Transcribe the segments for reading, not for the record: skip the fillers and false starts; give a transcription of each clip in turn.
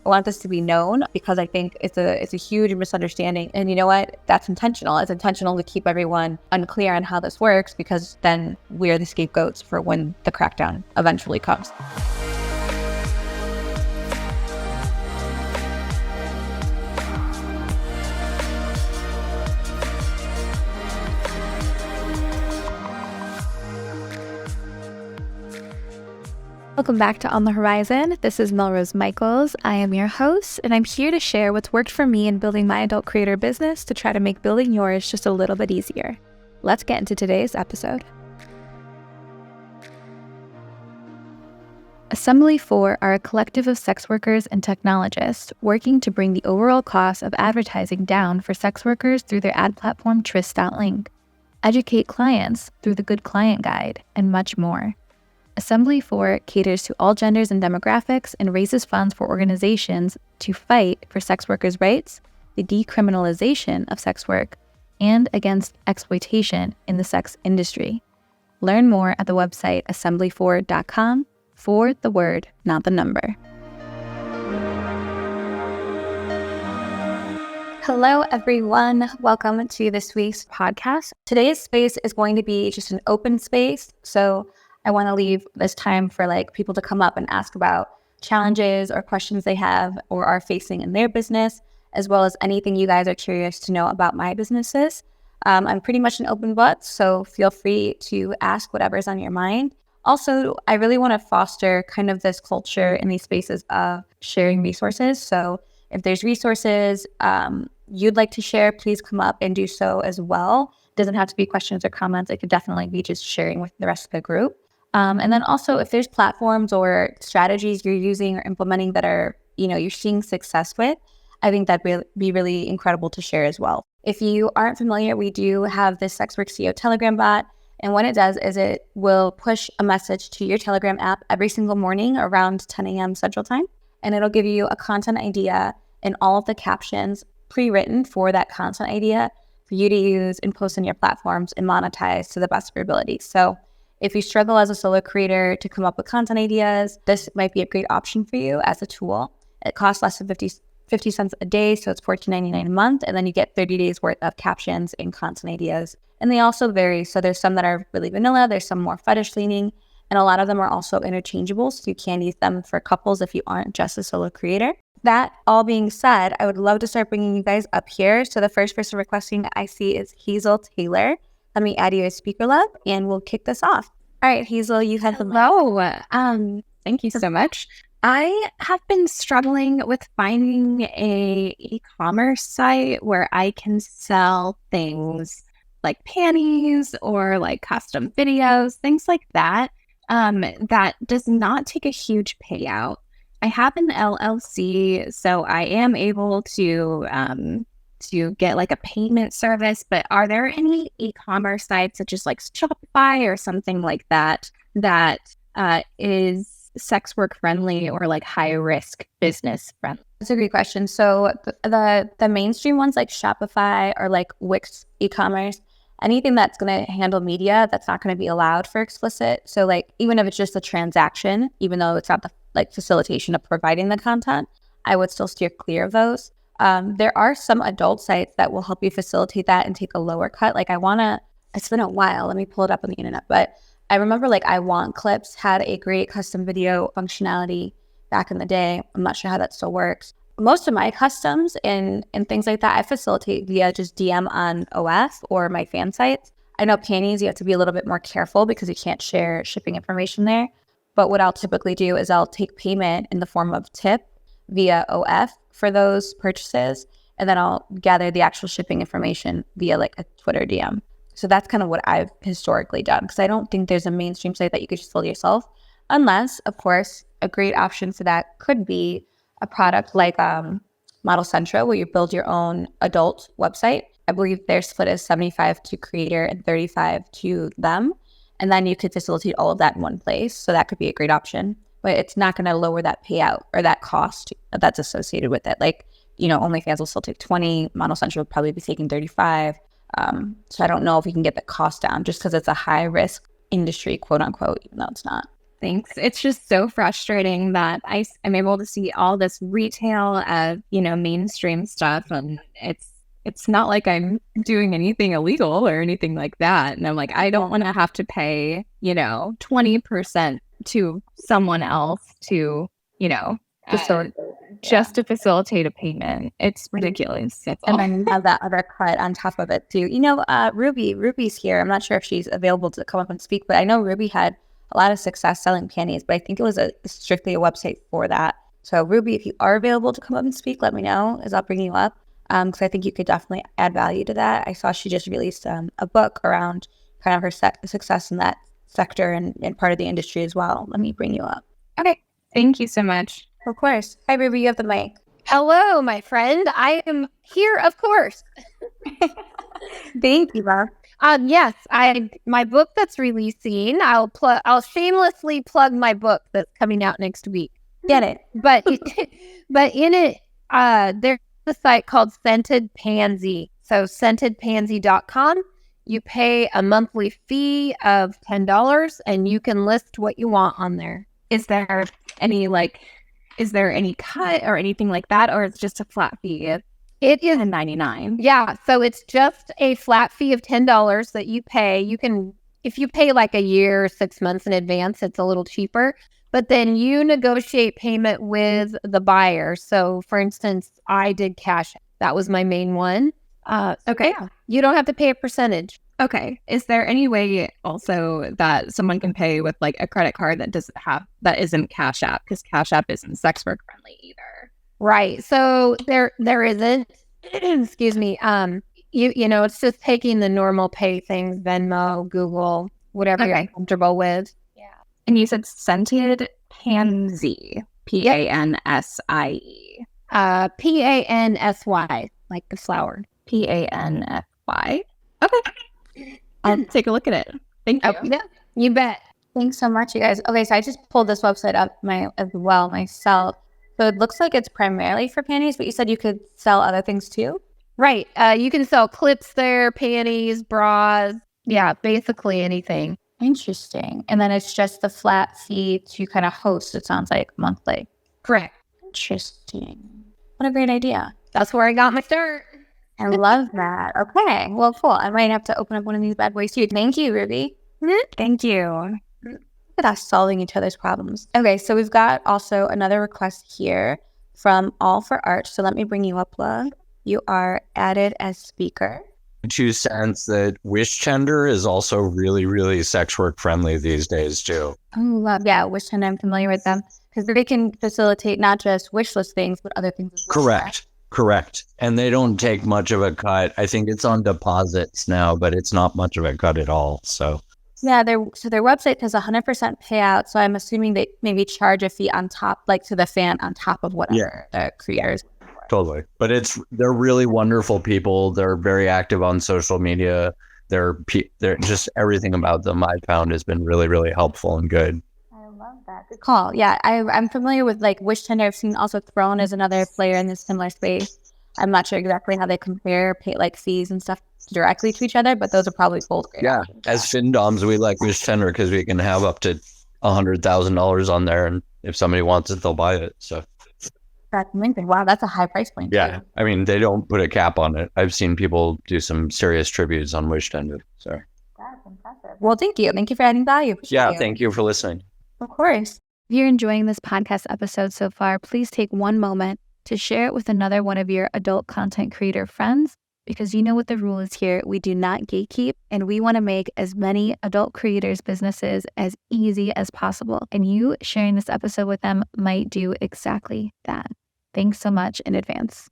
I want this to be known because I think it's a huge misunderstanding. And you know what? That's intentional. It's intentional to keep everyone unclear on how this works, because then we're the scapegoats for when the crackdown eventually comes. Welcome back to On the Horizon. This is MelRose Michaels. I am your host, and I'm here to share what's worked for me in building my adult creator business to try to make building yours just a little bit easier. Let's get into today's episode. Assembly4 are a collective of sex workers and technologists working to bring the overall cost of advertising down for sex workers through their ad platform Tris.link, educate clients through the Good Client Guide, and much more. Assembly4 caters to all genders and demographics and raises funds for organizations to fight for sex workers' rights, the decriminalization of sex work, and against exploitation in the sex industry. Learn more at the website assembly4.com for the word, not the number. Hello, everyone. Welcome to this week's podcast. Today's space is going to be just an open space, so I want to leave this time for people to come up and ask about challenges or questions they have or are facing in their business, as well as anything you guys are curious to know about my businesses. I'm pretty much an open book, so feel free to ask whatever's on your mind. Also, I really want to foster kind of this culture in these spaces of sharing resources. So if there's resources you'd like to share, please come up and do so as well. It doesn't have to be questions or comments. It could definitely be just sharing with the rest of the group. And then also, if there's platforms or strategies you're using or implementing that are, you're seeing success with, I think that'd be really incredible to share as well. If you aren't familiar, we do have this SWCEO Telegram bot. And what it does is it will push a message to your Telegram app every single morning around 10 a.m. Central Time. And it'll give you a content idea and all of the captions pre-written for that content idea for you to use and post on your platforms and monetize to the best of your ability. So if you struggle as a solo creator to come up with content ideas, this might be a great option for you as a tool. It costs less than 50 cents a day, so it's $14.99 a month, and then you get 30 days worth of captions and content ideas. And they also vary, so there's some that are really vanilla, there's some more fetish leaning, and a lot of them are also interchangeable, so you can use them for couples if you aren't just a solo creator. That all being said, I would love to start bringing you guys up here. So the first person requesting I see is Hazel Taylor. Let me add you as speaker love, and we'll kick this off. All right, Hazel, you had the mic. Hello. Thank you so much. I have been struggling with finding a e-commerce site where I can sell things like panties or like custom videos, things like that, that does not take a huge payout. I have an LLC, so I am able to get like a payment service, but are there any e-commerce sites such as like Shopify or something like that is sex work friendly or like high risk business friendly? That's a great question. So the mainstream ones like Shopify or like Wix e-commerce, anything that's going to handle media, that's not going to be allowed for explicit. So like even if it's just a transaction, even though it's not the facilitation of providing the content, I would still steer clear of those. There are some adult sites that will help you facilitate that and take a lower cut. It's been a while, let me pull it up on the internet, but I remember I Want Clips had a great custom video functionality back in the day. I'm not sure how that still works. Most of my customs and things like that, I facilitate via just DM on OF or my fan sites. I know Panties, you have to be a little bit more careful because you can't share shipping information there. But what I'll typically do is I'll take payment in the form of tip via OF for those purchases, and then I'll gather the actual shipping information via a Twitter DM. So that's kind of what I've historically done, because I don't think there's a mainstream site that you could just fill yourself, unless, of course, a great option for that could be a product like Model Central, where you build your own adult website. I believe their split is 75 to creator and 35 to them. And then you could facilitate all of that in one place. So that could be a great option, but it's not going to lower that payout or that cost that's associated with it. OnlyFans will still take 20, Model Central will probably be taking 35. So I don't know if we can get the cost down just because it's a high risk industry, quote unquote, even though it's not. Thanks. It's just so frustrating that I'm able to see all this retail of, mainstream stuff, and it's not like I'm doing anything illegal or anything like that. And I'm like, I don't want to have to pay, 20% to someone else to, just to facilitate a payment. It's ridiculous. That's all. And then you have that other cut on top of it too. Ruby's here. I'm not sure if she's available to come up and speak, but I know Ruby had a lot of success selling panties, but I think it was strictly a website for that. So Ruby, if you are available to come up and speak, let me know as I'll bring you up. Because I think you could definitely add value to that. I saw she just released a book around kind of her success in that sector and part of the industry as well. Let me bring you up. Okay. Thank you so much. Of course. Hi, Ruby. You have the mic. Hello, my friend. I am here, of course. Thank you, Bob. Yes, my book that's releasing. I'll shamelessly plug my book that's coming out next week. Get it? But in it, there's a site called Scented Pansy. So scentedpansy.com. You pay a monthly fee of $10, and you can list what you want on there. Is there any cut or anything like that, or it's just a flat fee? It is $10.99. Yeah, so it's just a flat fee of $10 that you pay. If you pay like a year or 6 months in advance, it's a little cheaper. But then you negotiate payment with the buyer. So, for instance, I did cash. That was my main one. Okay. Yeah, you don't have to pay a percentage. Okay. Is there any way also that someone can pay with like a credit card that isn't Cash App? Because Cash App isn't sex work friendly either. Right. So there isn't. Excuse me. It's just taking the normal pay things, Venmo, Google, whatever you're comfortable with. Yeah. And you said Scented Pansy, Pansy. Pansy, like the flower. Pansy. Okay. I'll take a look at it. Thank you. Oh, yeah, you bet. Thanks so much, you guys. Okay, so I just pulled this website up myself. So it looks like it's primarily for panties, but you said you could sell other things too? Right. You can sell clips there, panties, bras. Yeah, basically anything. Interesting. And then it's just the flat fee to kind of host, it sounds like, monthly. Correct. Interesting. What a great idea. That's where I got my start. I love that. Okay. Well, cool. I might have to open up one of these bad boys too. Thank you, Ruby. Thank you. Look at us solving each other's problems. Okay, so we've got also another request here from All for Art. So let me bring you up, love. You are added as speaker. 2 cents that Wish Tender is also really, really sex work friendly these days too. Oh, love. Yeah, Wish Tender, I'm familiar with them. Because they can facilitate not just wish list things, but other things as well. Correct. And they don't take much of a cut. I think it's on deposits now, but it's not much of a cut at all. So yeah, their website has 100% payout. So I'm assuming they maybe charge a fee on top, like to the fan on top of whatever the creators. Totally. But they're really wonderful people. They're very active on social media. They're just everything about them I found has been really, really helpful and good. I love that. Good call. Yeah, I'm familiar with like Wish Tender. I've seen also Throne as another player in this similar space. I'm not sure exactly how they compare fees and stuff directly to each other, but those are probably both great. Yeah, options. as FinDoms, we like Wish Tender because we can have up to $100,000 on there, and if somebody wants it, they'll buy it. So that's amazing. Wow, that's a high price point. Yeah, too. I mean, they don't put a cap on it. I've seen people do some serious tributes on Wish Tender. So that's impressive. Well, thank you. Thank you for adding value. Thank you for listening. Of course. If you're enjoying this podcast episode so far, please take one moment to share it with another one of your adult content creator friends, because you know what the rule is here. We do not gatekeep, and we want to make as many adult creators' businesses as easy as possible. And you sharing this episode with them might do exactly that. Thanks so much in advance.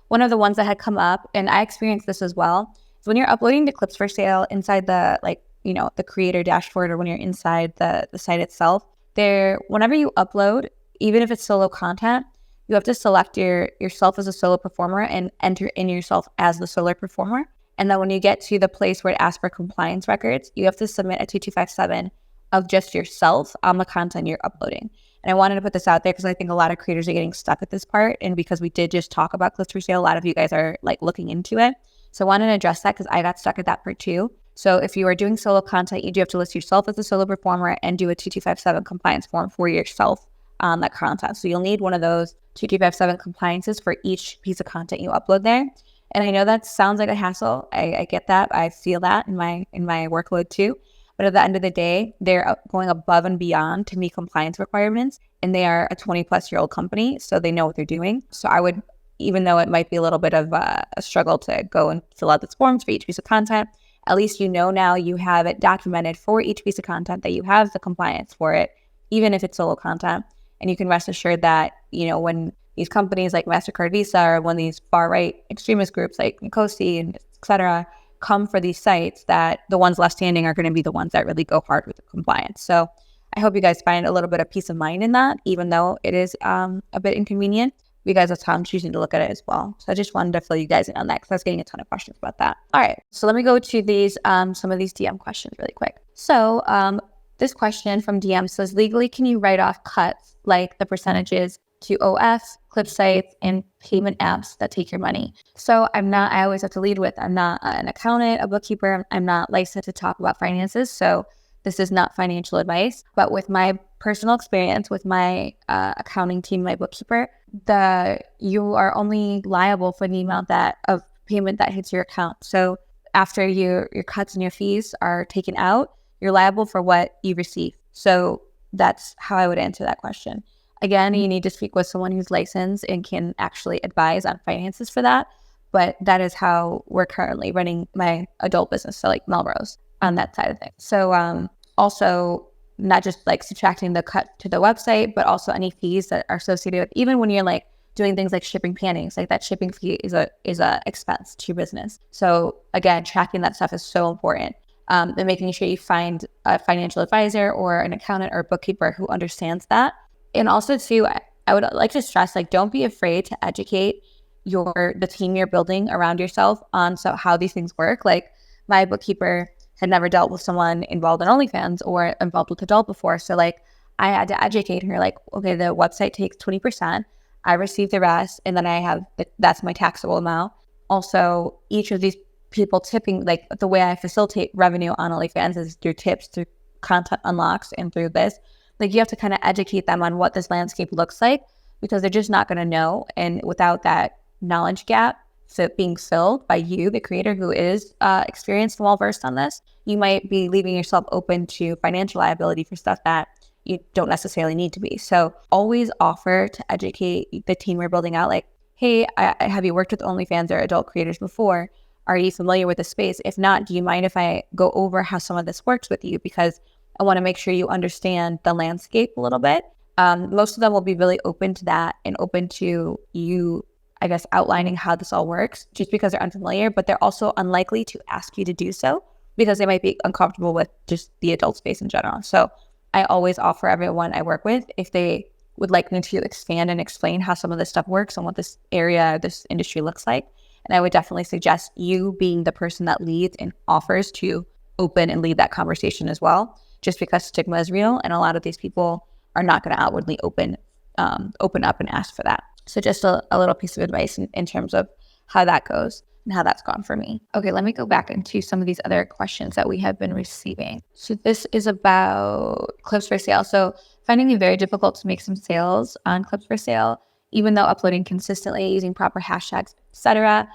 One of the ones that had come up, and I experienced this as well, is when you're uploading the Clips4Sale inside the the creator dashboard, or when you're inside the site itself, whenever you upload, even if it's solo content, you have to select yourself as a solo performer and enter in yourself as the solo performer. And then when you get to the place where it asks for compliance records, you have to submit a 2257 of just yourself on the content you're uploading. And I wanted to put this out there because I think a lot of creators are getting stuck at this part. And because we did just talk about Clips4Sale, a lot of you guys are like looking into it. So I wanted to address that because I got stuck at that part too. So if you are doing solo content, you do have to list yourself as a solo performer and do a 2257 compliance form for yourself on that content. So you'll need one of those 2257 compliances for each piece of content you upload there. And I know that sounds like a hassle. I get that. I feel that in my workload too. But at the end of the day, they're going above and beyond to meet compliance requirements. And they are a 20-plus-year-old company, so they know what they're doing. So I would, even though it might be a little bit of a struggle to go and fill out these forms for each piece of content, at least you know now you have it documented for each piece of content that you have the compliance for it, even if it's solo content. And you can rest assured that, when these companies like MasterCard, Visa, or when these far-right extremist groups like NETWORTHY and et cetera come for these sites, that the ones left standing are going to be the ones that really go hard with the compliance. So I hope you guys find a little bit of peace of mind in that, even though it is a bit inconvenient. You guys, that's how I'm choosing to look at it as well. So I just wanted to fill you guys in on that because I was getting a ton of questions about that. All right, so let me go to these some of these DM questions really quick. So this question from DM says, legally, can you write off cuts like the percentages to OF, clip sites, and payment apps that take your money? So I always have to lead with, I'm not an accountant, a bookkeeper. I'm not licensed to talk about finances. So this is not financial advice. But with my personal experience with my accounting team, my bookkeeper, you are only liable for the amount of payment that hits your account. So after your cuts and your fees are taken out, you're liable for what you receive. So that's how I would answer that question. Again, you need to speak with someone who's licensed and can actually advise on finances for that. But that is how we're currently running my adult business, so like MelRose on that side of things. So also not just like subtracting the cut to the website, but also any fees that are associated with, even when you're like doing things like shipping panties, like that shipping fee is a expense to your business. So again, tracking that stuff is so important. And making sure you find a financial advisor or an accountant or bookkeeper who understands that. And also too, I would like to stress, like, don't be afraid to educate the team you're building around yourself on how these things work. Like, my bookkeeper had never dealt with someone involved in OnlyFans or involved with adult before. So like, I had to educate her, like, okay, the website takes 20%. I receive the rest. And then that's my taxable amount. Also, each of these people tipping, like the way I facilitate revenue on OnlyFans is through tips, through content unlocks, and through this. Like, you have to kind of educate them on what this landscape looks like, because they're just not going to know. And without that knowledge gap being filled by you, the creator who is experienced and well-versed on this, you might be leaving yourself open to financial liability for stuff that you don't necessarily need to be. So always offer to educate the team we're building out. Like, hey, have you worked with OnlyFans or adult creators before? Are you familiar with the space? If not, do you mind if I go over how some of this works with you? Because I want to make sure you understand the landscape a little bit. Most of them will be really open to that and open to you, I guess, outlining how this all works, just because they're unfamiliar, but they're also unlikely to ask you to do so because they might be uncomfortable with just the adult space in general. So I always offer everyone I work with, if they would like me to expand and explain how some of this stuff works and what this industry looks like. And I would definitely suggest you being the person that leads and offers to open and lead that conversation as well, just because stigma is real and a lot of these people are not going to outwardly open up and ask for that. So just a little piece of advice in terms of how that goes and how that's gone for me. Okay, let me go back into some of these other questions that we have been receiving. So this is about Clips4Sale. So finding it very difficult to make some sales on Clips4Sale, even though uploading consistently, using proper hashtags, etc.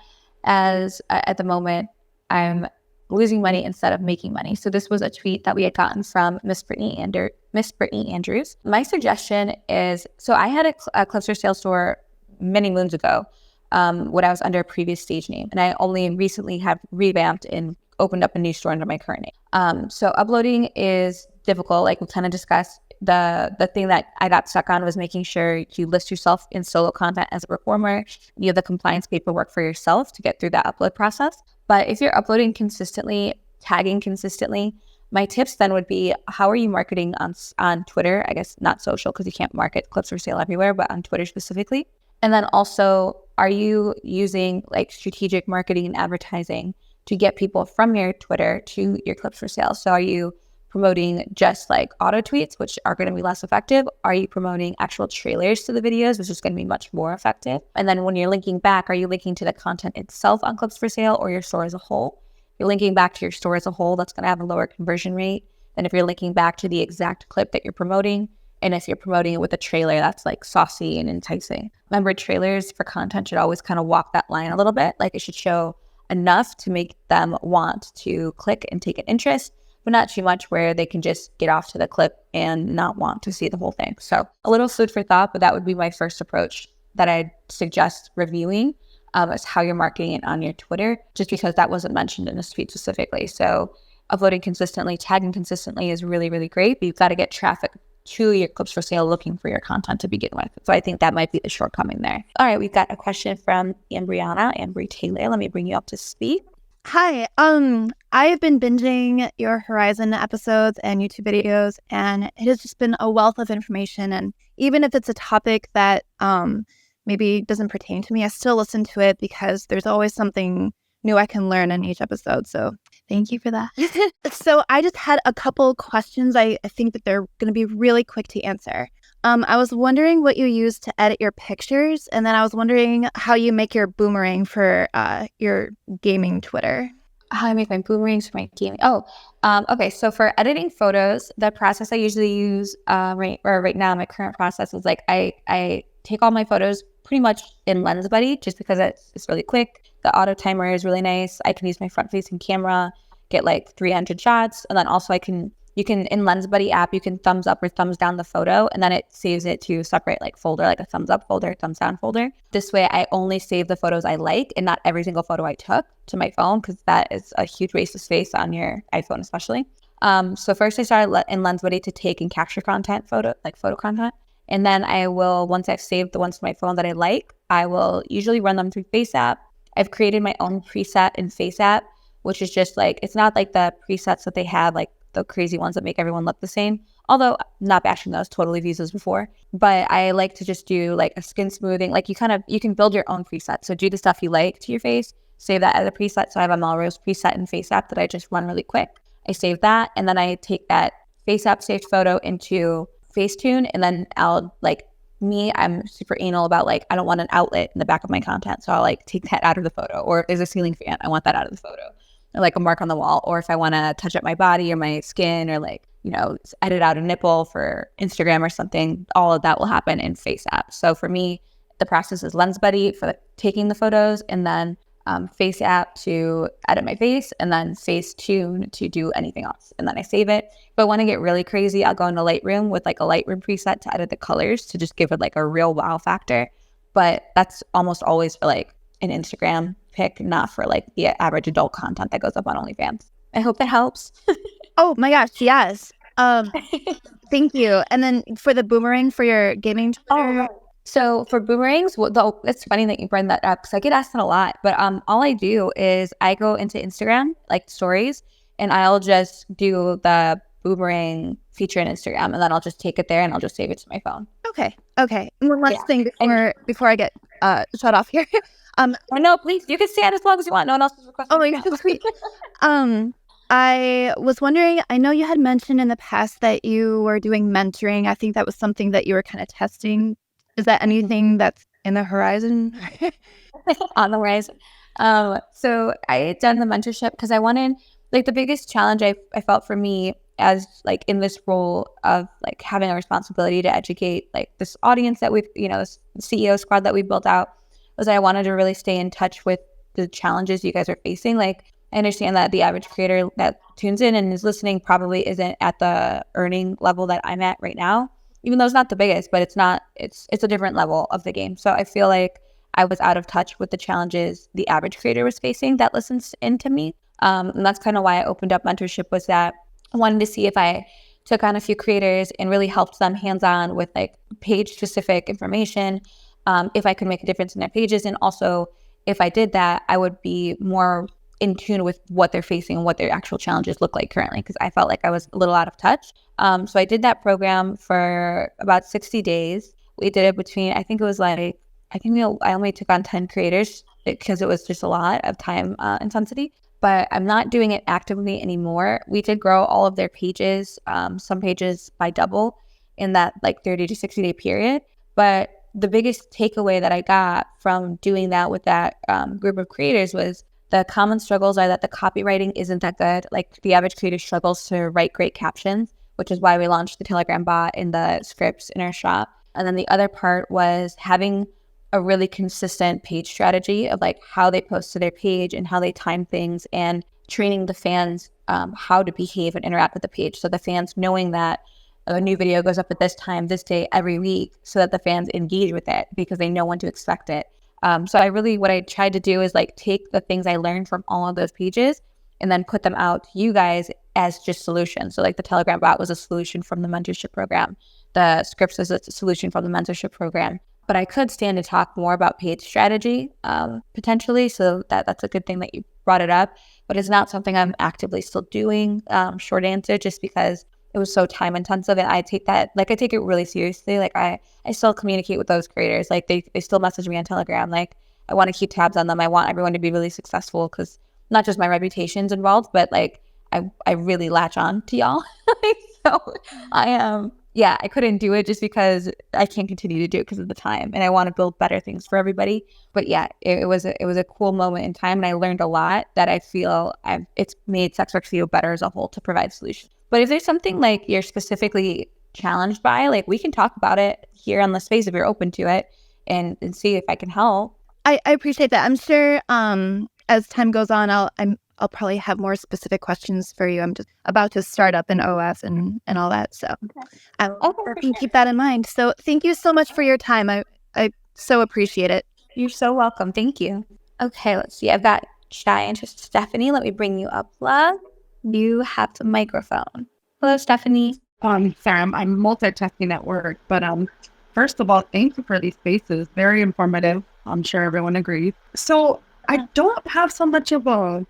As at the moment, I'm losing money instead of making money. So this was a tweet that we had gotten from Miss Brittany Andrews. My suggestion is, so I had a Clips4Sale store many moons ago when I was under a previous stage name, and I only recently have revamped and opened up a new store under my current name. So uploading is difficult, like we kind of discussed. The thing that I got stuck on was making sure you list yourself in solo content as a performer. You have the compliance paperwork for yourself to get through that upload process. But if you're uploading consistently, tagging consistently, my tips then would be, how are you marketing on Twitter? I guess not social, because you can't market Clips4Sale everywhere, but on Twitter specifically. And then also, are you using like strategic marketing and advertising to get people from your Twitter to your Clips4Sale? So are you promoting just like auto tweets, which are going to be less effective? Are you promoting actual trailers to the videos, which is going to be much more effective? And then when you're linking back, are you linking to the content itself on Clips4Sale or your store as a whole? you're linking back to your store as a whole, that's going to have a lower conversion rate than if you're linking back to the exact clip that you're promoting. And if you're promoting it with a trailer that's like saucy and enticing. Remember, trailers for content should always kind of walk that line a little bit. Like it should show enough to make them want to click and take an interest, but not too much where they can just get off to the clip and not want to see the whole thing. So a little food for thought, but that would be my first approach that I'd suggest reviewing is how you're marketing it on your Twitter, just because that wasn't mentioned in this tweet specifically. So uploading consistently, tagging consistently is really, really great, but you've got to get traffic to your Clips4Sale looking for your content to begin with. So I think that might be the shortcoming there. All right, we've got a question from Ambry Taylor. Let me bring you up to speed. Hi. I've been binging your Horizon episodes and YouTube videos, and it has just been a wealth of information. And even if it's a topic that maybe doesn't pertain to me, I still listen to it because there's always something new I can learn in each episode. So thank you for that. So I just had a couple questions. I think that they're going to be really quick to answer. I was wondering what you use to edit your pictures, and then I was wondering how you make your boomerang for your gaming Twitter. How I make my boomerangs for my gaming. Okay. So for editing photos, the process I usually use right now, my current process is like I take all my photos pretty much in Lens Buddy just because it's really quick. The auto timer is really nice. I can use my front facing camera, get like 300 shots, and then also you can in Lens Buddy app, you can thumbs up or thumbs down the photo, and then it saves it to separate like folder, like a thumbs up folder, thumbs down folder. This way I only save the photos I like and not every single photo I took to my phone, because that is a huge waste of space on your iPhone especially. So first I started in Lens Buddy to take and capture photo content. And then I will, once I've saved the ones to my phone that I like, I will usually run them through FaceApp. I've created my own preset in FaceApp, which is just like, it's not like the presets that they have, like the crazy ones that make everyone look the same. Although not bashing those, totally used those before. But I like to just do like a skin smoothing. Like you can build your own preset. So do the stuff you like to your face, save that as a preset. So I have a MelRose preset in FaceApp that I just run really quick. I save that, and then I take that FaceApp saved photo into Facetune, and then I'm super anal about like, I don't want an outlet in the back of my content. So I'll like take that out of the photo. Or if there's a ceiling fan, I want that out of the photo. Or like a mark on the wall. Or if I want to touch up my body or my skin, or like, edit out a nipple for Instagram or something, all of that will happen in FaceApp. So for me, the process is Lens Buddy for taking the photos, and then FaceApp to edit my face, and then Facetune to do anything else. And then I save it. If I want to get really crazy, I'll go into Lightroom with like a Lightroom preset to edit the colors to just give it like a real wow factor. But that's almost always for like an Instagram pic, not for like the average adult content that goes up on OnlyFans. I hope that helps. Oh my gosh, yes. Thank you. And then for the boomerang for your gaming Twitter. So for boomerangs, it's funny that you bring that up because I get asked that a lot. But all I do is I go into Instagram, like stories, and I'll just do the boomerang feature in Instagram, and then I'll just take it there and I'll just save it to my phone. Okay. And one last thing before I get shut off here. No, please, you can stay on as long as you want. No one else is requesting. Oh my God, sweet. I was wondering, I know you had mentioned in the past that you were doing mentoring. I think that was something that you were kind of testing. Is that anything that's in the horizon? On the horizon. So I had done the mentorship because I wanted, like, the biggest challenge I felt for me as like in this role of like having a responsibility to educate like this audience that we've, this CEO squad that we built out, was I wanted to really stay in touch with the challenges you guys are facing. Like, I understand that the average creator that tunes in and is listening probably isn't at the earning level that I'm at right now, even though it's not the biggest, but it's a different level of the game. So I feel like I was out of touch with the challenges the average creator was facing that listens into me. And that's kind of why I opened up mentorship, was that I wanted to see if I took on a few creators and really helped them hands-on with like page-specific information, if I could make a difference in their pages. And also, if I did that, I would be more in tune with what they're facing and what their actual challenges look like currently, because I felt like I was a little out of touch. So I did that program for about 60 days. We did it between, I only took on 10 creators because it was just a lot of time intensity, but I'm not doing it actively anymore. We did grow all of their pages, some pages by double in that like 30 to 60 day period. But the biggest takeaway that I got from doing that with that group of creators was the common struggles are that the copywriting isn't that good. Like the average creator struggles to write great captions, which is why we launched the Telegram bot and the scripts in our shop. And then the other part was having a really consistent page strategy of like how they post to their page and how they time things, and training the fans how to behave and interact with the page. So the fans knowing that a new video goes up at this time, this day, every week, so that the fans engage with it because they know when to expect it. So what I tried to do is like take the things I learned from all of those pages and then put them out to you guys as just solutions. So like the Telegram bot was a solution from the mentorship program. The scripts was a solution from the mentorship program. But I could stand to talk more about paid strategy potentially. So that's a good thing that you brought it up. But it's not something I'm actively still doing. Short answer, just because it was so time intensive, and I take it really seriously. Like I still communicate with those creators. Like they still message me on Telegram. Like I want to keep tabs on them. I want everyone to be really successful, because not just my reputation's involved, but like I really latch on to y'all. So I couldn't do it just because I can't continue to do it because of the time, and I want to build better things for everybody. But yeah, it was a cool moment in time, and I learned a lot that I feel it's made SWCEO better as a whole to provide solutions. But if there's something like you're specifically challenged by, like we can talk about it here on the space if you're open to it, and see if I can help. I appreciate that. I'm sure as time goes on, I'll probably have more specific questions for you. I'm just about to start up an OS and all that, so I'll keep that in mind. So thank you so much for your time. I so appreciate it. You're so welcome. Thank you. Okay, let's see. I've got Giant Stephanie. Let me bring you up, love. You have the microphone. Hello, Stephanie. Sorry, I'm multitasking at work, but first of all, thank you for these spaces. Very informative. I'm sure everyone agrees. So I don't have so much of a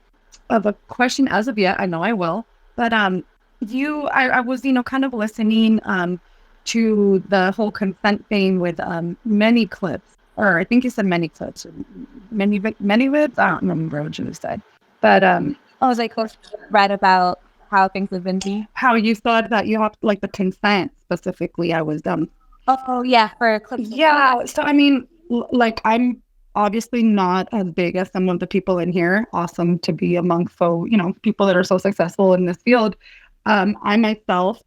question as of yet. I know I will, but I was kind of listening to the whole consent thing with many clips, or I think you said many clips, or many vids. I don't remember what you said, but I was like, read about how things have been. How you thought that you have like the consent specifically. I was Oh yeah, for clips. Yeah. So I mean, like I'm obviously not as big as some of the people in here. Awesome to be among people that are so successful in this field. I myself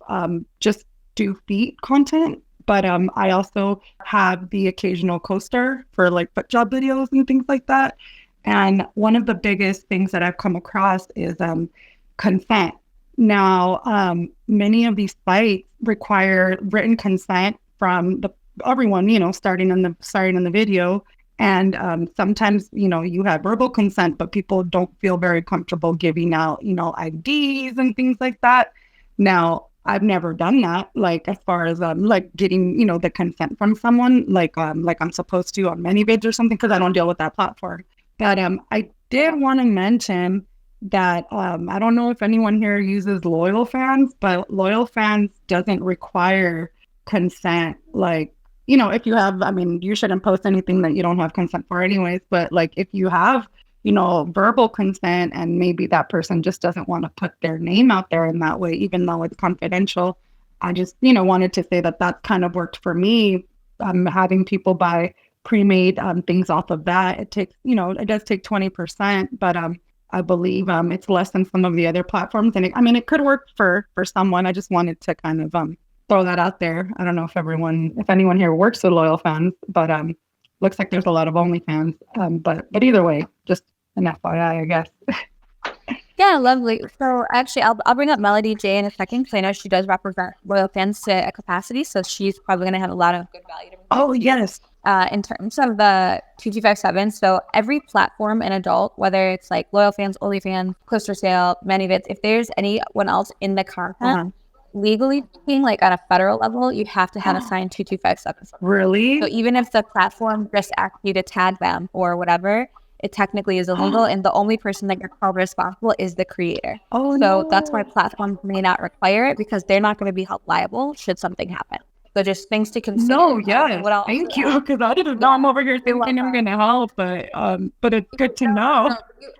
just do feet content, but I also have the occasional co-star for like foot job videos and things like that. And one of the biggest things that I've come across is consent. Now, many of these sites require written consent from everyone, starting in the video. And sometimes, you have verbal consent, but people don't feel very comfortable giving out, IDs and things like that. Now, I've never done that, like as far as like getting, the consent from someone, like I'm supposed to on ManyVids or something, because I don't deal with that platform. But I did want to mention that I don't know if anyone here uses LoyalFans, but LoyalFans doesn't require consent. Like, if you have, you shouldn't post anything that you don't have consent for anyways. But like if you have, verbal consent, and maybe that person just doesn't want to put their name out there in that way, even though it's confidential, I just, wanted to say that kind of worked for me. Having people buy pre-made things off of that, it takes, it does take 20%, but I believe it's less than some of the other platforms. And it could work for someone. I just wanted to kind of throw that out there. I don't know if anyone here works with LoyalFans, but looks like there's a lot of OnlyFans. But either way, just an FYI, I guess. Yeah, lovely. So actually, I'll bring up Melody J in a second, because I know she does represent LoyalFans to a capacity, so she's probably going to have a lot of good value to bring. Oh, yes. In terms of the 2257, so every platform and adult, whether it's like LoyalFans, OnlyFans, Clips4Sale, ManyVids, if there's anyone else in the content, legally speaking, like on a federal level, you have to have a signed 2257. Really? So even if the platform just asks you to tag them or whatever, it technically is illegal, and the only person that you're held responsible is the creator. Oh, so that's why platforms may not require it, because they're not going to be held liable should something happen. So just things to consider. No, yeah. Thank you, because I didn't know. I'm over here thinking I'm going to help, but it's good to know.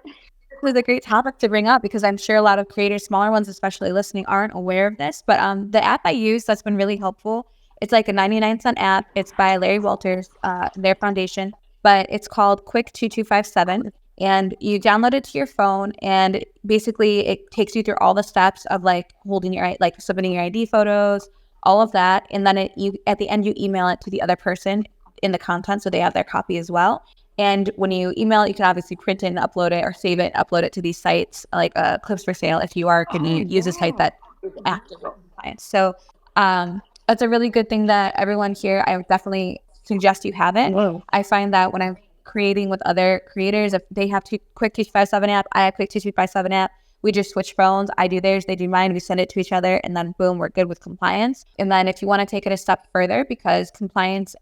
This was a great topic to bring up, because I'm sure a lot of creators, smaller ones especially listening, aren't aware of this. But the app I use that's been really helpful, it's like a 99-cent app. It's by Larry Walters, their foundation, but it's called Quick 2257. and you download it to your phone, and basically it takes you through all the steps of like holding your, like submitting your ID photos, all of that. And then at the end, you email it to the other person in the content, so they have their copy as well. And when you email it, you can obviously print it and upload it, or save it and upload it to these sites like Clips4Sale if you are going to use a site that is active in compliance. So that's a really good thing that everyone here, I would definitely suggest you have it. Whoa. I find that when I'm creating with other creators, if they have quick 2257 app, I have quick 2257 app, we just switch phones. I do theirs, they do mine, we send it to each other, and then boom, we're good with compliance. And then if you want to take it a step further, because compliance,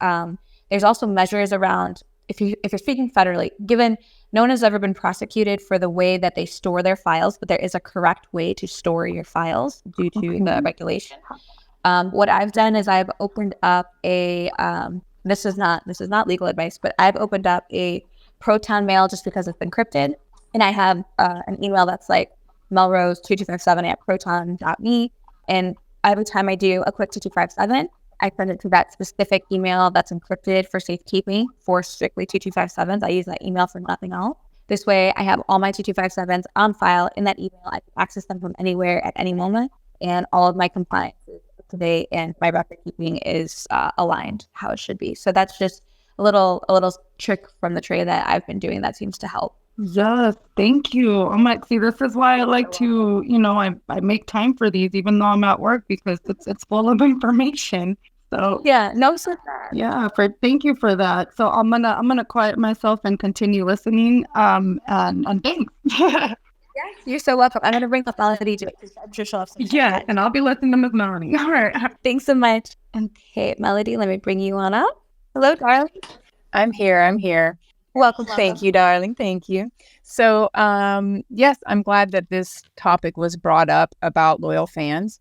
there's also measures around, if you're speaking federally, given no one has ever been prosecuted for the way that they store their files, but there is a correct way to store your files due to the regulation. What I've done is I've opened up a this is not legal advice, but I've opened up a Proton mail just because it's encrypted, and I have an email that's like melrose2257@proton.me, and every time I do a quick 2257, I send it to that specific email that's encrypted for safekeeping for strictly 2257s. I use that email for nothing else. This way, I have all my 2257s on file in that email. I can access them from anywhere at any moment, and all of my compliance is up to date, and my record keeping is aligned how it should be. So that's just a little trick from the trade that I've been doing that seems to help. Yes, thank you. I'm like, see, this is why I like to, I make time for these, even though I'm at work, because it's full of information. So yeah, no, so yeah, thank you for that. So I'm gonna quiet myself and continue listening. And thanks. Yes, you're so welcome. I'm gonna bring up Melody to it because I'm sure she'll have some. Yeah, and I'll be listening to Ms. Melanie. All right. Thanks so much. Okay, Melody, let me bring you on up. Hello, darling. I'm here. Welcome. Thank you, darling. Thank you. So, yes, I'm glad that this topic was brought up about loyal fans.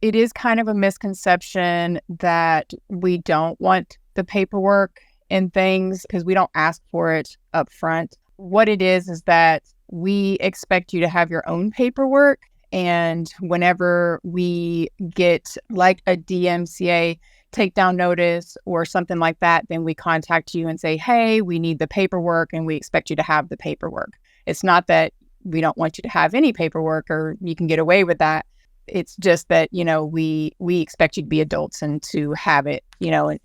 It is kind of a misconception that we don't want the paperwork and things because we don't ask for it up front. What it is that we expect you to have your own paperwork. And whenever we get like a DMCA takedown notice or something like that, then we contact you and say, hey, we need the paperwork and we expect you to have the paperwork. It's not that we don't want you to have any paperwork or you can get away with that. It's just that, we expect you to be adults and to have it, and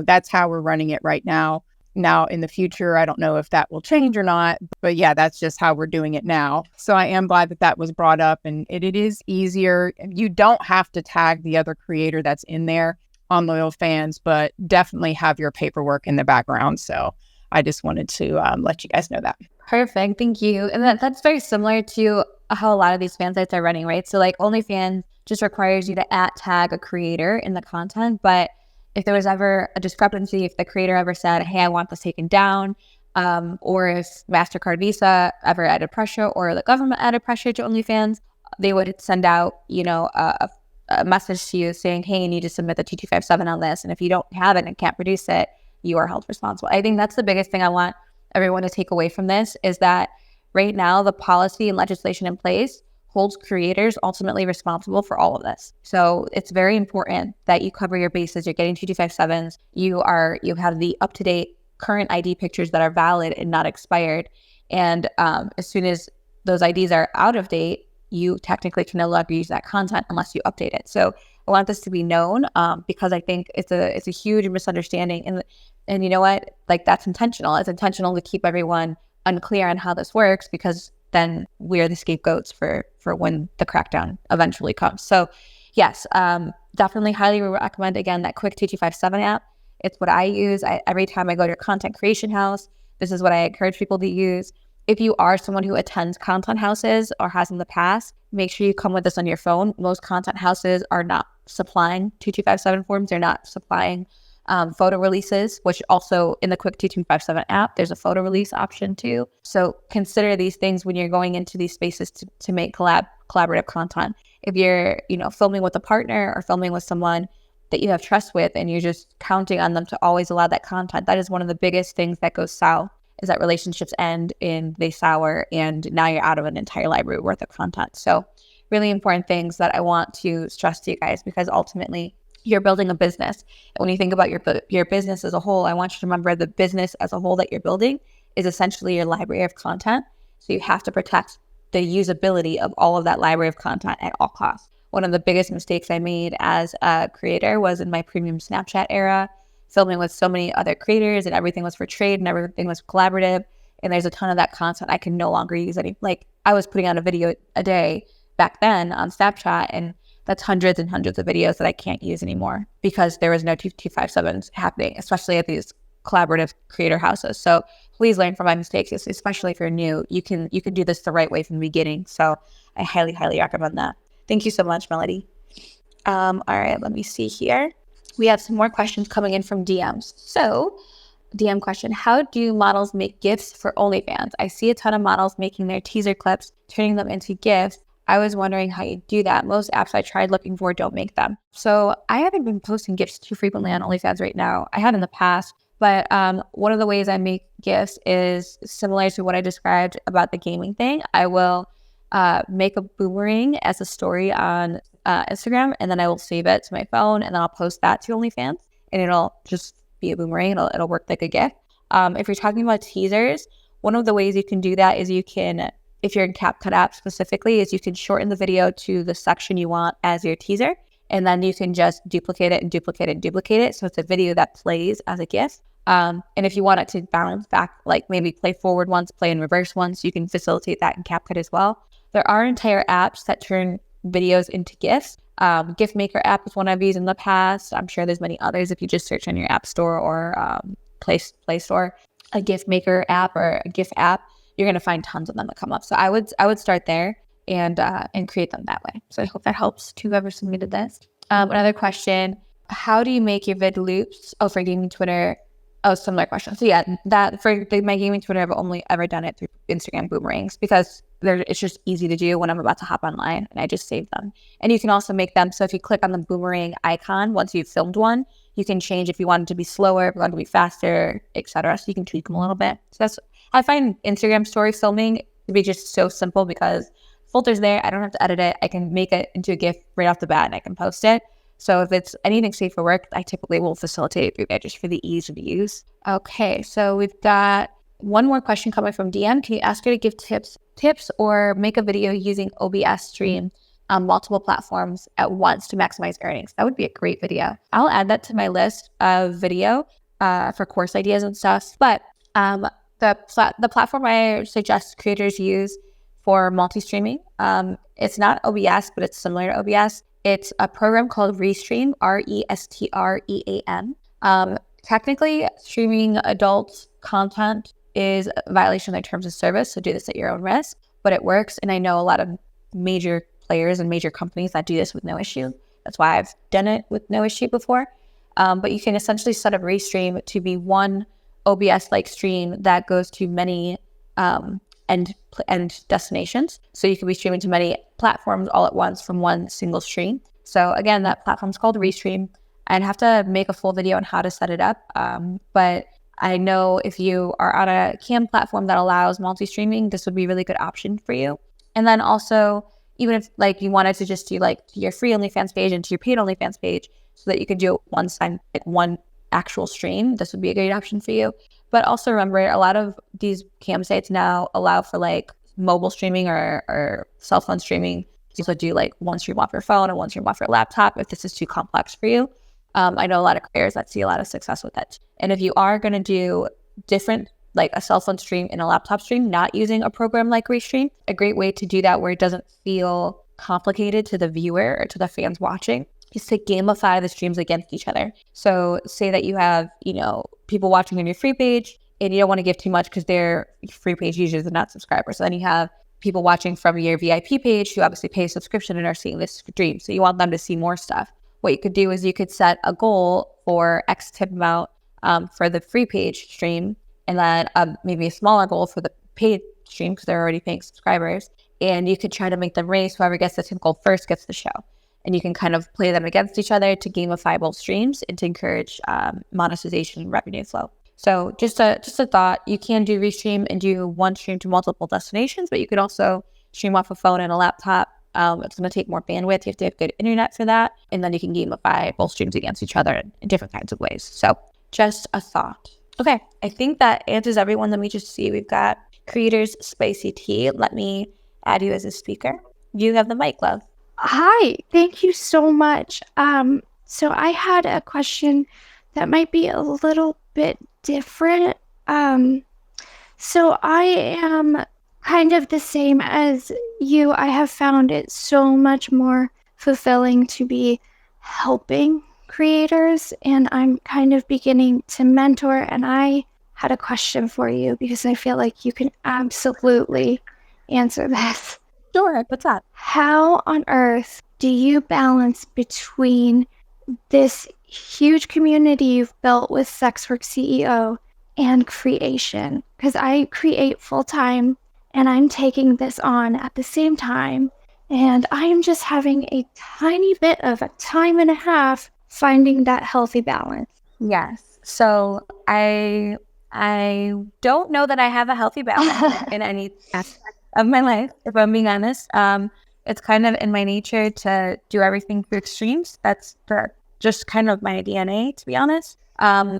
that's how we're running it right now. Now in the future, I don't know if that will change or not, but yeah, that's just how we're doing it now. So I am glad that was brought up, and it is easier. You don't have to tag the other creator that's in there on loyal fans, but definitely have your paperwork in the background. So I just wanted to let you guys know that. Perfect. Thank you. And that's very similar to how a lot of these fan sites are running, right? So like OnlyFans just requires you to @tag a creator in the content. But if there was ever a discrepancy, if the creator ever said, hey, I want this taken down, or if MasterCard, Visa ever added pressure or the government added pressure to OnlyFans, they would send out, a message to you saying, hey, you need to submit the 2257 on this. And if you don't have it and can't produce it, you are held responsible. I think that's the biggest thing I want everyone to take away from this is that right now, the policy and legislation in place holds creators ultimately responsible for all of this. So it's very important that you cover your bases. You're getting 2257s. You have the up-to-date current ID pictures that are valid and not expired. And as soon as those IDs are out of date, you technically can no longer use that content unless you update it. So I want this to be known because I think it's a huge misunderstanding. And you know what? Like that's intentional. It's intentional to keep everyone unclear on how this works because then we're the scapegoats for when the crackdown eventually comes. So yes, definitely highly recommend, again, that quick 2257 app. It's what I use. Every time I go to a content creation house, this is what I encourage people to use. If you are someone who attends content houses or has in the past, make sure you come with this on your phone. Most content houses are not supplying 2257 forms. They're not supplying photo releases, which also in the quick 2257 app, there's a photo release option too. So consider these things when you're going into these spaces to make collaborative content. If you're, filming with a partner or filming with someone that you have trust with and you're just counting on them to always allow that content, that is one of the biggest things that goes south, is that relationships end and they sour and now you're out of an entire library worth of content. So really important things that I want to stress to you guys, because ultimately you're building a business. And when you think about your business as a whole, I want you to remember the business as a whole that you're building is essentially your library of content. So you have to protect the usability of all of that library of content at all costs. One of the biggest mistakes I made as a creator was in my premium Snapchat era, filming with so many other creators, and everything was for trade and everything was collaborative. And there's a ton of that content I can no longer use like I was putting out a video a day back then on Snapchat, and that's hundreds and hundreds of videos that I can't use anymore because there was no 257s happening, especially at these collaborative creator houses. So please learn from my mistakes, especially if you're new. You can do this the right way from the beginning. So I highly, highly recommend that. Thank you so much, Melody. All right, let me see here. We have some more questions coming in from DMs. So DM question, how do models make GIFs for OnlyFans? I see a ton of models making their teaser clips, turning them into GIFs. I was wondering how you do that. Most apps I tried looking for don't make them. So I haven't been posting GIFs too frequently on OnlyFans right now. I had in the past, but one of the ways I make GIFs is similar to what I described about the gaming thing. I will make a boomerang as a story on Instagram, and then I will save it to my phone, and then I'll post that to OnlyFans, and it'll just be a boomerang. It'll work like a GIF. If you're talking about teasers, one of the ways you can do that is you can, if you're in CapCut app specifically, is you can shorten the video to the section you want as your teaser, and then you can just duplicate it and duplicate it and duplicate it. So it's a video that plays as a GIF. And if you want it to bounce back, like maybe play forward once, play in reverse once, you can facilitate that in CapCut as well. There are entire apps that turn videos into GIFs. GIF Maker app is one I've used in the past. I'm sure there's many others. If you just search on your app store or Play Store, a GIF Maker app or a GIF app, you're going to find tons of them that come up. So I would start there and create them that way. So I hope that helps to whoever submitted this. Another question, how do you make your vid loops? Oh, for gaming Twitter. Oh, similar question. So yeah, that for my gaming Twitter, I've only ever done it through Instagram boomerangs because it's just easy to do when I'm about to hop online, and I just save them. And you can also make them, so if you click on the boomerang icon, once you've filmed one, you can change if you want it to be slower, if you want it to be faster, etc. So you can tweak them a little bit. So I find Instagram story filming to be just so simple because filter's there. I don't have to edit it. I can make it into a GIF right off the bat and I can post it. So if it's anything safe for work, I typically will facilitate it through there just for the ease of use. Okay, so we've got one more question coming from DM. Can you ask her to give tips or make a video using OBS stream on multiple platforms at once to maximize earnings? That would be a great video. I'll add that to my list of video for course ideas and stuff. But the platform I suggest creators use for multi-streaming, it's not OBS, but it's similar to OBS. It's a program called Restream, Restream. Technically, streaming adult content is a violation of their terms of service, so do this at your own risk, but it works. And I know a lot of major players and major companies that do this with no issue. That's why I've done it with no issue before. But you can essentially set up Restream to be one OBS-like stream that goes to many end destinations. So you can be streaming to many platforms all at once from one single stream. So again, that platform's called Restream. I'd have to make a full video on how to set it up. But I know if you are on a cam platform that allows multi-streaming, this would be a really good option for you. And then also, even if like you wanted to just do like your free OnlyFans page and to your paid OnlyFans page so that you could do one actual stream, this would be a great option for you. But also remember, a lot of these cam sites now allow for like mobile streaming or cell phone streaming. You also do like one stream off your phone and one stream off your laptop if this is too complex for you. I know a lot of creators that see a lot of success with it. And if you are going to do different, like a cell phone stream and a laptop stream, not using a program like Restream, a great way to do that where it doesn't feel complicated to the viewer or to the fans watching is to gamify the streams against each other. So say that you have, people watching on your free page and you don't want to give too much because they're free page users and not subscribers. So then you have people watching from your VIP page who obviously pay a subscription and are seeing this stream. So you want them to see more stuff. What you could do is you could set a goal for X tip amount for the free page stream, and then maybe a smaller goal for the paid stream because they're already paying subscribers. And you could try to make them race. Whoever gets the tip goal first gets the show. And you can kind of play them against each other to gamify both streams and to encourage monetization and revenue flow. So just a thought, you can do Restream and do one stream to multiple destinations, but you could also stream off a phone and a laptop. It's going to take more bandwidth. You have to have good internet for that. And then you can gamify both streams against each other in different kinds of ways. So just a thought. Okay, I think that answers everyone. Let me just see. We've got Creators Spicy Tea. Let me add you as a speaker. You have the mic, love. Hi, thank you so much. So I had a question that might be a little bit different. So I am kind of the same as you. I have found it so much more fulfilling to be helping creators, and I'm kind of beginning to mentor. And I had a question for you because I feel like you can absolutely answer this. Sure, what's up? How on earth do you balance between this huge community you've built with SWCEO and creation? Because I create full-time and I'm taking this on at the same time, and I am just having a tiny bit of a time and a half finding that healthy balance. Yes. So I don't know that I have a healthy balance in any aspect of my life, if I'm being honest. It's kind of in my nature to do everything through extremes. That's just kind of my DNA, to be honest.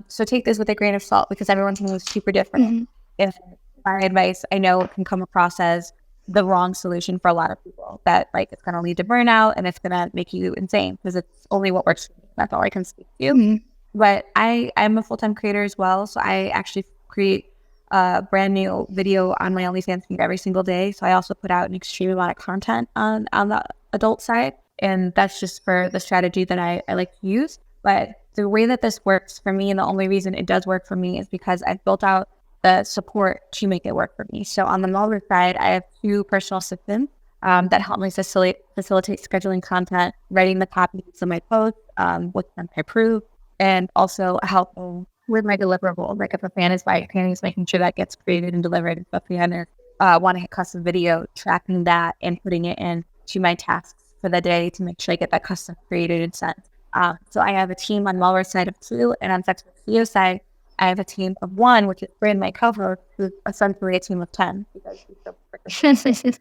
So take this with a grain of salt because everyone's is super different. Mm-hmm. If my advice, I know it can come across as the wrong solution for a lot of people, that like it's going to lead to burnout and it's going to make you insane because it's only what works for me. That's all I can speak to. Mm-hmm. But I'm a full-time creator as well. So I actually create a brand new video on my OnlyFans feed every single day. So I also put out an extreme amount of content on the adult side. And that's just for the strategy that I like to use. But the way that this works for me, and the only reason it does work for me, is because I've built out the support to make it work for me. So on the MelRose side, I have 2 personal assistants that help me facilitate scheduling content, writing the copies of my posts, with them to approve, and also help with my deliverable. Like if a fan is buying panties, making sure that gets created and delivered. If a fan wanting a custom video, tracking that and putting it into my tasks for the day to make sure I get that custom created and sent. So I have a team on MelRose side of 2, and on SWCEO side, I have a team of 1, which is Bryn, my co-host, who's essentially a team of 10. Because she's so freaking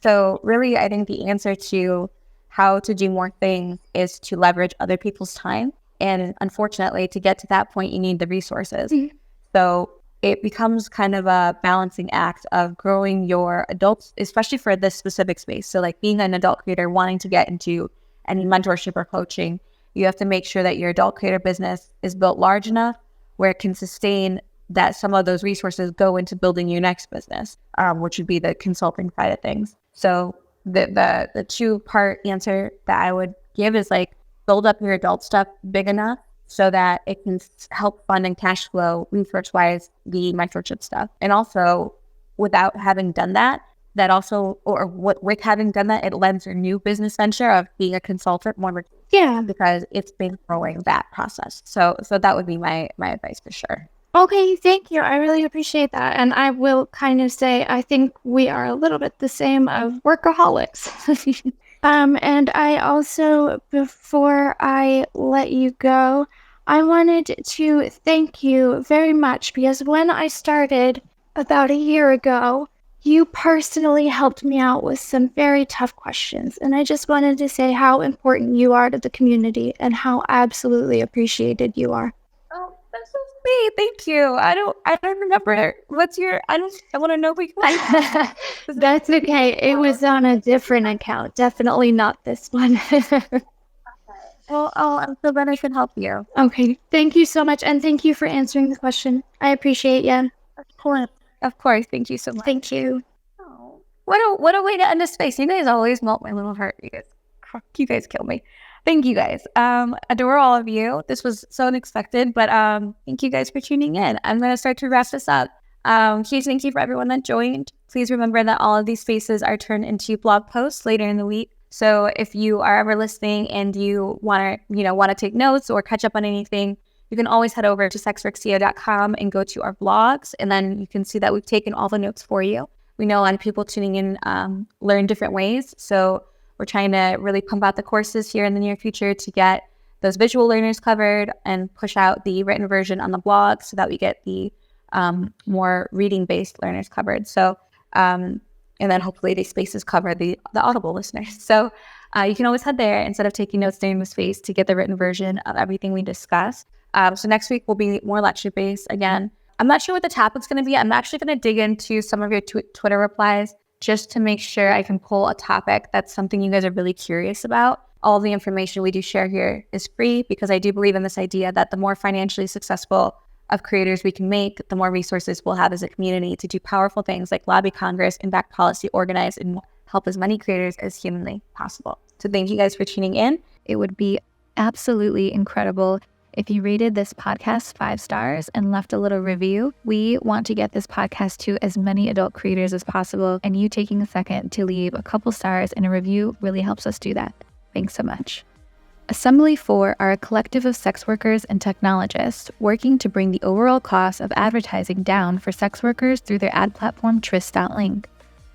so really, I think the answer to how to do more things is to leverage other people's time. And unfortunately, to get to that point, you need the resources. Mm-hmm. So it becomes kind of a balancing act of growing your adults, especially for this specific space. So like being an adult creator, wanting to get into any mentorship or coaching, you have to make sure that your adult creator business is built large enough where it can sustain that some of those resources go into building your next business, which would be the consulting side of things. So the 2-part answer that I would give is like build up your adult stuff big enough so that it can help fund and cash flow research-wise the mentorship stuff. And also, without having done that, with having done that, it lends your new business venture of being a consultant more. Yeah, because it's been growing that process. So that would be my advice for sure. Okay, thank you. I really appreciate that. And I will kind of say, I think we are a little bit the same of workaholics. And I also, before I let you go, I wanted to thank you very much because when I started about a year ago, you personally helped me out with some very tough questions. And I just wanted to say how important you are to the community and how absolutely appreciated you are. Oh, that's so sweet. Thank you. I don't remember. I want to know who you are. That's okay. It was on a different account. Definitely not this one. Well, I'm so glad I could help you. Okay. Thank you so much. And thank you for answering the question. I appreciate you. Of course. Thank you so much. Thank you. Oh, what a way to end a space. You guys always melt my little heart. You guys kill me. Thank you guys. Adore all of you. This was so unexpected, but thank you guys for tuning in. I'm going to start to wrap this up. Huge thank you for everyone that joined. Please remember that all of these spaces are turned into blog posts later in the week. So if you are ever listening and you want to take notes or catch up on anything, you can always head over to SWCEO.com and go to our blogs, and then you can see that we've taken all the notes for you. We know a lot of people tuning in learn different ways, so we're trying to really pump out the courses here in the near future to get those visual learners covered and push out the written version on the blog so that we get the more reading-based learners covered. So, and then hopefully these spaces cover the Audible listeners. So you can always head there instead of taking notes during the space to get the written version of everything we discussed. So next week will be more lecture-based again. I'm not sure what the topic's going to be. I'm actually going to dig into some of your Twitter replies just to make sure I can pull a topic that's something you guys are really curious about. All the information we do share here is free because I do believe in this idea that the more financially successful of creators we can make, the more resources we'll have as a community to do powerful things like lobby Congress, enact policy, organize, and help as many creators as humanly possible. So thank you guys for tuning in. It would be absolutely incredible if you rated this podcast 5 stars and left a little review. We want to get this podcast to as many adult creators as possible, and you taking a second to leave a couple stars and a review really helps us do that. Thanks so much. Assembly4 are a collective of sex workers and technologists working to bring the overall cost of advertising down for sex workers through their ad platform Tryst.link,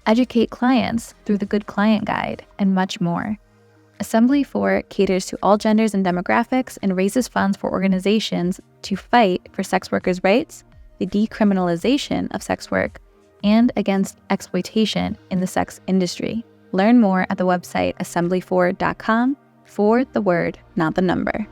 educate clients through the Good Client Guide, and much more. Assembly4 caters to all genders and demographics and raises funds for organizations to fight for sex workers' rights, the decriminalization of sex work, and against exploitation in the sex industry. Learn more at the website assembly4.com for the word, not the number.